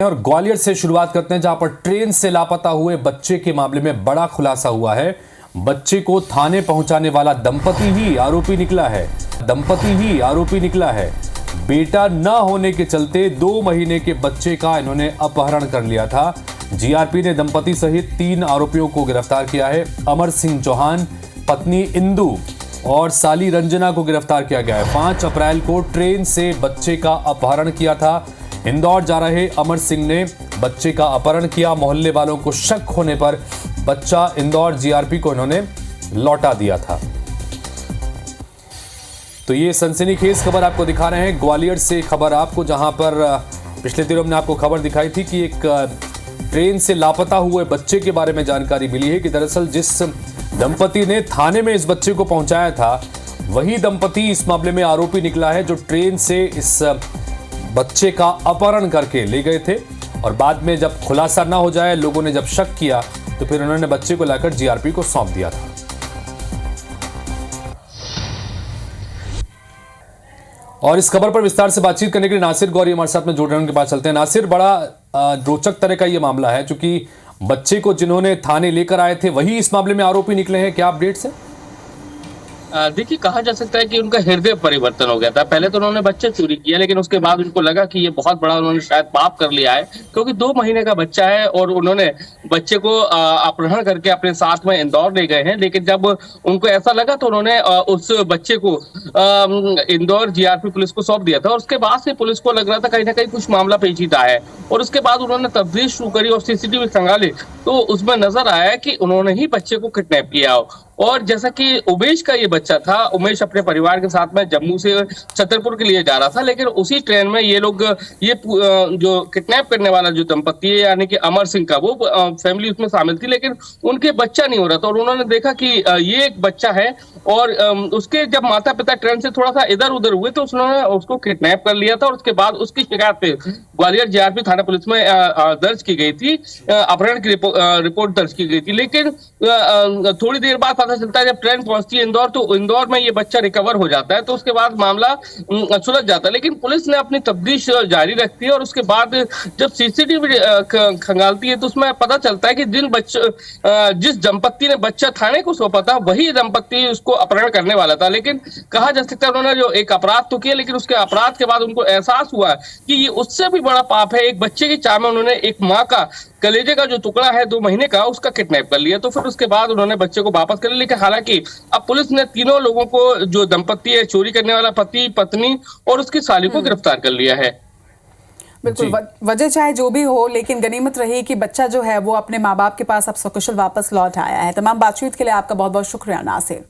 और ग्वालियर से शुरुआत करते हैं, जहां पर ट्रेन से लापता हुए बच्चे के मामले में बड़ा खुलासा हुआ है। बच्चे को थाने पहुंचाने वाला दंपति ही आरोपी निकला है। बेटा न होने के चलते 2 महीने के बच्चे का इन्होंने अपहरण कर लिया था। जीआरपी ने दंपति सहित 3 आरोपियों को गिरफ्तार किया है। अमर सिंह चौहान, पत्नी इंदु और साली रंजना को गिरफ्तार किया गया है। 5 अप्रैल को ट्रेन से बच्चे का अपहरण किया था। इंदौर जा रहे अमर सिंह ने बच्चे का अपहरण किया। मोहल्ले वालों को शक होने पर बच्चा इंदौर जीआरपी को इन्होंने लौटा दिया था। तो ये सनसनीखेज खबर आपको दिखा रहे हैं ग्वालियर से खबर आपको, जहां पर पिछले दिनों हमने आपको खबर दिखाई थी कि एक ट्रेन से लापता हुए बच्चे के बारे में जानकारी मिली है कि दरअसल जिस दंपति ने थाने में इस बच्चे को पहुंचाया था, वही दंपति इस मामले में आरोपी निकला है, जो ट्रेन से इस बच्चे का अपहरण करके ले गए थे। और बाद में जब खुलासा ना हो जाए, लोगों ने जब शक किया, तो फिर उन्होंने बच्चे को लाकर जीआरपी को सौंप दिया था। और इस खबर पर विस्तार से बातचीत करने के लिए नासिर गौरी हमारे साथ में जुड़ रहे हैं, उनके पास चलते हैं। नासिर, बड़ा रोचक तरह का ये मामला है, क्योंकि बच्चे को जिन्होंने थाने लेकर आए थे, वही इस मामले में आरोपी निकले हैं। क्या अपडेट्स है? देखिए, कहा जा सकता है कि उनका हृदय परिवर्तन हो गया था। पहले तो उन्होंने बच्चा चोरी किया, लेकिन उसके बाद उनको लगा कि ये बहुत बड़ा उन्होंने शायद पाप कर लिया है, क्योंकि 2 महीने का बच्चा है और उन्होंने बच्चे को अपहरण करके अपने साथ में इंदौर ले गए हैं। लेकिन जब उनको ऐसा लगा तो उन्होंने उस बच्चे को इंदौर जीआरपी पुलिस को सौंप दिया था। और उसके बाद से पुलिस को लग रहा था कहीं ना कहीं कुछ मामला पेचीदा है, और उसके बाद उन्होंने तफ्तीश शुरू करी और सीसीटीवी खंगाली, तो उसमें नजर आया कि उन्होंने ही बच्चे को किडनैप किया। और जैसा कि उमेश का ये बच्चा था, उमेश अपने परिवार के साथ में जम्मू से छतरपुर के लिए जा रहा था, लेकिन उसी ट्रेन में ये लोग जो किडनैप करने वाला जो दंपति है, यानी कि अमर सिंह का, वो फैमिली उसमें शामिल थी, लेकिन उनके बच्चा नहीं हो रहा था। और उन्होंने देखा कि ये एक बच्चा है, और उसके जब माता पिता ट्रेन से थोड़ा सा इधर उधर हुए तो उन्होंने उसको किडनैप कर लिया था। और उसके बाद उसकी शिकायत पे ग्वालियर जीआरपी थाना पुलिस में दर्ज की गई थी, अपहरण की रिपोर्ट दर्ज की गई थी। लेकिन थोड़ी देर बाद पता चलता है, जब ट्रेन पहुंचती है इंदौर, तो इंदौर में ये बच्चा रिकवर हो जाता है। तो उसके बाद मामला सुलझ जाता है। लेकिन पुलिस ने अपनी तफ्तीश जारी रखती है, और उसके बाद जब सीसीटीवी खंगालती है, तो उसमें पता चलता है कि जिस दंपत्ति ने बच्चा थाने को सौंपा था, वही दंपत्ति उसको अपहरण करने वाला था। लेकिन कहा जा सकता है उन्होंने जो एक अपराध तो किया, लेकिन उसके अपराध के बाद उनको एहसास हुआ कि ये उससे भी बड़ा पाप है। एक बच्चे की चाह में उन्होंने एक माँ का कलेजे का जो टुकड़ा है 2 महीने का, उसका किडनैप कर लिया। तो फिर उसके बाद उन्होंने बच्चे को वापस कर लिया। लेकिन हालांकि अब पुलिस ने तीनों लोगों को, जो दंपत्ति है, चोरी करने वाला पति, पत्नी और उसकी साली को गिरफ्तार कर लिया है। बिल्कुल, वजह चाहे जो भी हो, लेकिन गनीमत रही कि बच्चा जो है वो अपने माँ बाप के पास अब सकुशल वापस लौट आया है। तमाम बातचीत के लिए आपका बहुत बहुत शुक्रिया नासिर।